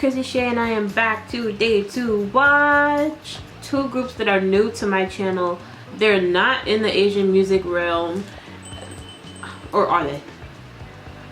Crazy Shay and I am back today to watch two groups that are new to my channel. They're not in the Asian music realm, or are they?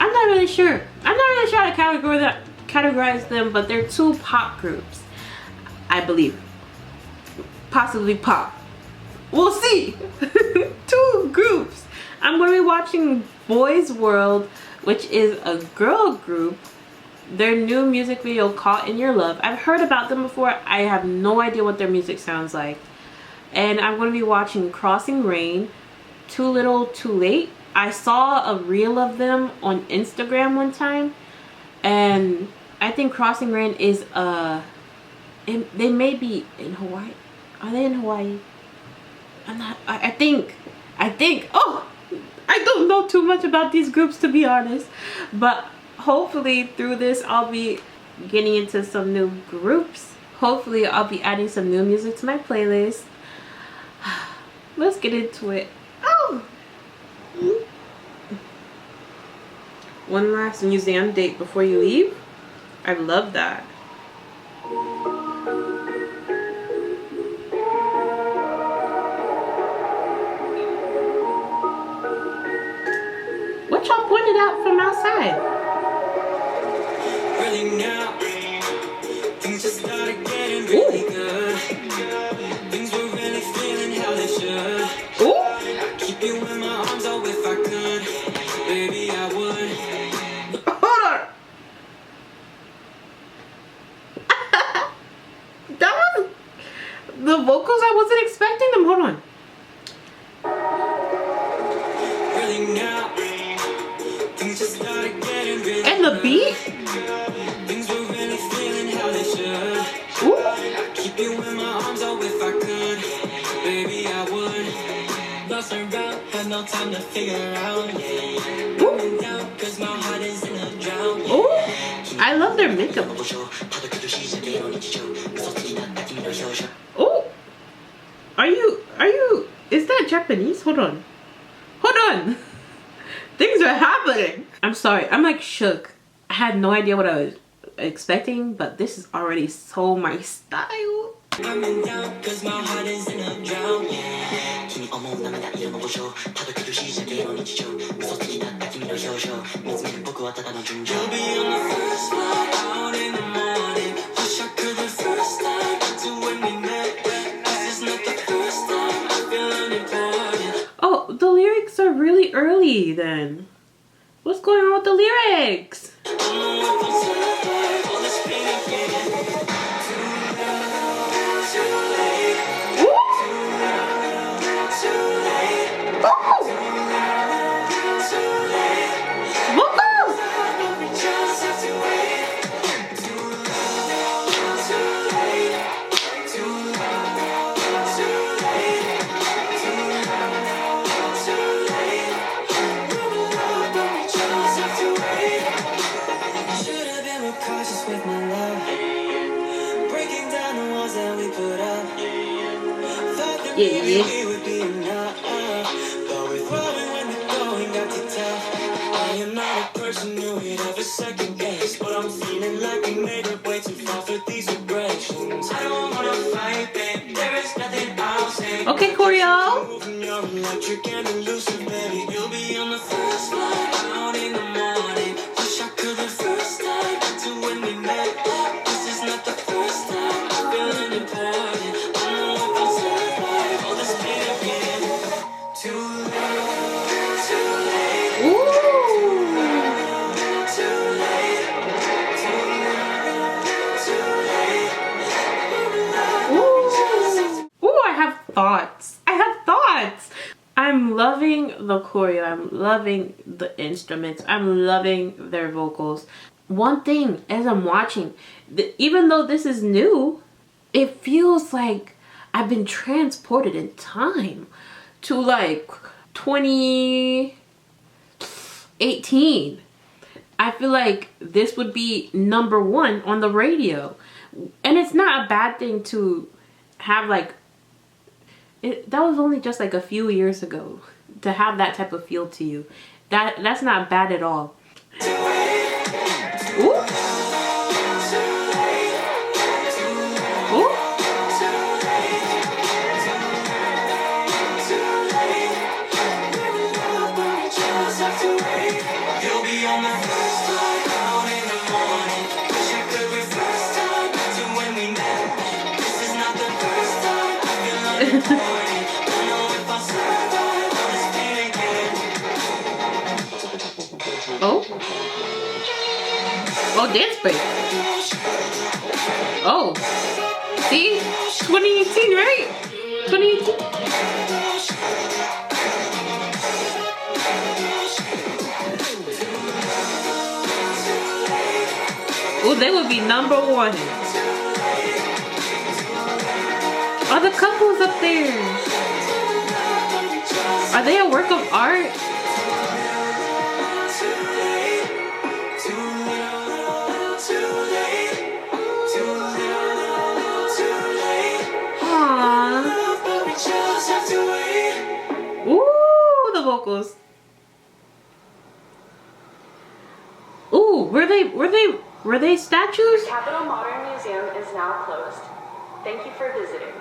I'm not really sure. I'm not really sure how to categorize them, but they're two pop groups, I believe. Possibly pop. We'll see. Two groups. I'm going to be watching Boys World, which is a girl group. Their new music video, Caught in Your Love. I've heard about them before. I have no idea what their music sounds like. And I'm going to be watching Crossing Rain, Too Little Too Late. I saw a reel of them on Instagram one time, and I think Crossing Rain is they may be in Hawaii. Are they in Hawaii? I'm not. I think. Oh, I don't know too much about these groups, to be honest, but hopefully through this I'll be getting into some new groups. Hopefully I'll be adding some new music to my playlist. Let's get into it. Oh! One last museum date before you leave. I love that. What y'all pointed out from outside? Really now, things just started getting really good. Things were really feeling how they should. Ooh. I'd keep you in my arms, oh if I could, baby I would. Hold on. That was the vocals. I wasn't expecting them. Hold on. Really now, things just started getting really good. And the beat. Things were really feeling how they should. Ooh. I'd keep you in my arms, oh if I could, baby I would. Lost around, had no time to figure out. Coming down, cause my heart is in a drought. Ooh. I love their makeup. Oh, are you? Is that Japanese? Hold on. Things are happening. I'm sorry. I'm like shook. I had no idea what I was expecting, but this is already so my style. Coming down, cause my heart is in a drought. You'll be on the first flight out in the morning. Wish I could the first time to when we met. This is not the first time I feel unimportant. Oh, the lyrics are really early then. What's going on with the lyrics? Yeah. But with what we went through, going got too tough. I am not a person who would ever second guess, but I'm feeling like we made it way too far for these aggressions. I don't wanna fight, babe. There is nothing I'll say. Okay, Choreo. You're electric and elusive, baby. You'll be on the first flight out in the morning. Wish I could the first time to when we met. This is not the first time I feel unimportant. I have thoughts. I'm loving the choreo. I'm loving the instruments. I'm loving their vocals. One thing as I'm watching, even though this is new, it feels like I've been transported in time to like 2018. I feel like this would be #1 on the radio. And it's not a bad thing to have like that was only just like a few years ago to have that type of feel to you. That's not bad at all. Ooh. Oh, dance break. Oh, see, 2018, right? 2018. Oh, they would be #1. Are the couples up there? Are they a work of art? Ooh, the vocals. Ooh, were they statues? The Capitol Modern Museum is now closed. Thank you for visiting.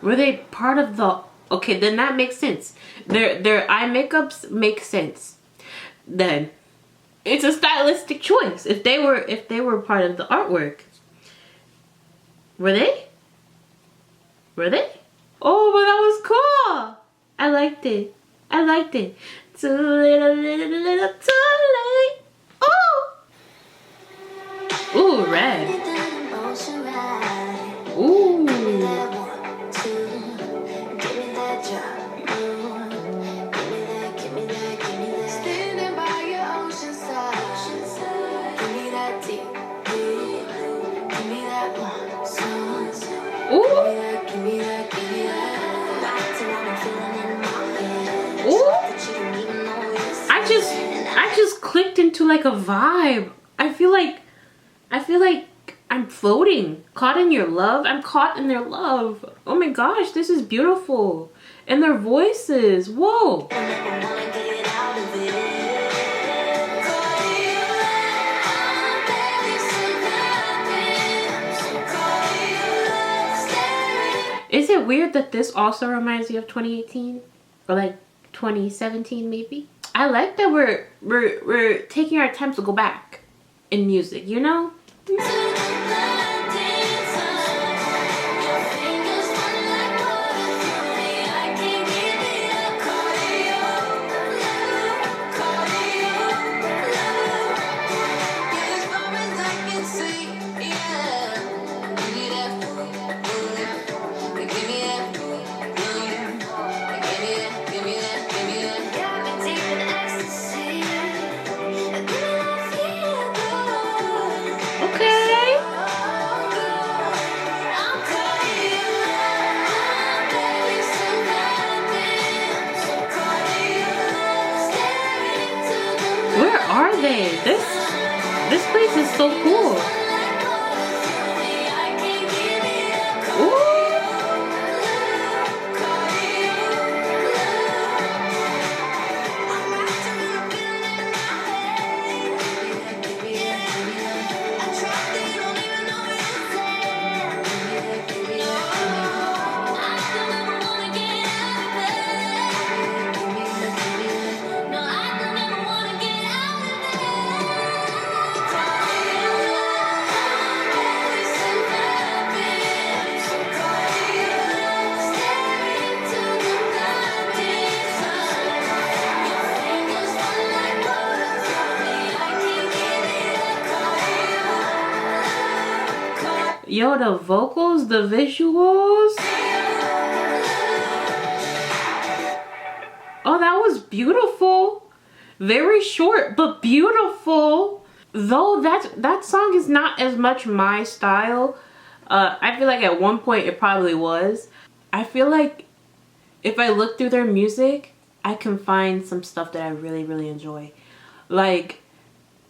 Were they part of the... Okay, then that makes sense. Their eye makeups make sense. Then it's a stylistic choice. If they were part of the artwork. Were they? Were they? Oh, but that was cool. I liked it. I liked it. Too little, too late. Oh. Ooh, red. Ooh. I just clicked into like a vibe. I feel like I'm floating, caught in your love. I'm caught in their love. Oh my gosh, this is beautiful. And their voices, whoa. Is it weird that this also reminds me of 2018 or like 2017 maybe? I like that we're taking our time to go back in music, you know? This place is so cool. Yo, the vocals, the visuals. Oh, that was beautiful. Very short, but beautiful. Though that song is not as much my style. I feel like at one point it probably was. I feel like if I look through their music, I can find some stuff that I really, really enjoy. Like,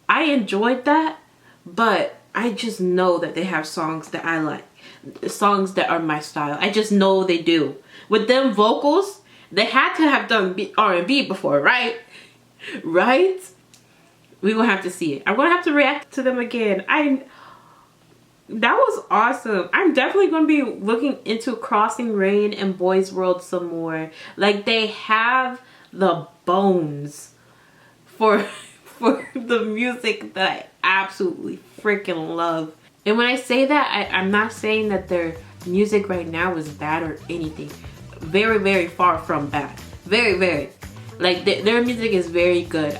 I enjoyed that, but I just know that they have songs that I like. Songs that are my style. I just know they do. With them vocals, they had to have done R&B before, right? Right? We're gonna have to see it. I'm gonna have to react to them again. That was awesome. I'm definitely gonna be looking into Crossing Rain and Boys World some more. Like, they have the bones for the music that I absolutely freaking love. And when I say that, I'm not saying that their music right now is bad or anything. very, very far from bad. Very, very. Like their music is very good.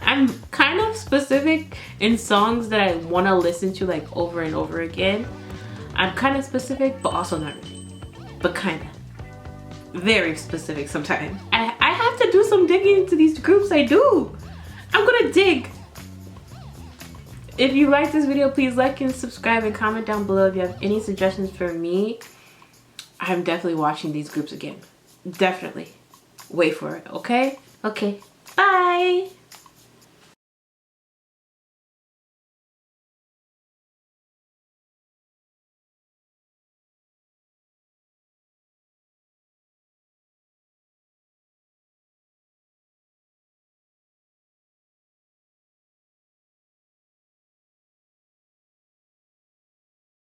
I'm kind of specific in songs that I want to listen to like over and over again. I'm kind of specific, but also not really. But kind of. Very specific sometimes. I have to do some digging into these groups. I do. I'm gonna dig. If you like this video, please like and subscribe and comment down below if you have any suggestions for me. I'm definitely watching these groups again. Definitely. Wait for it, okay? Okay. Bye.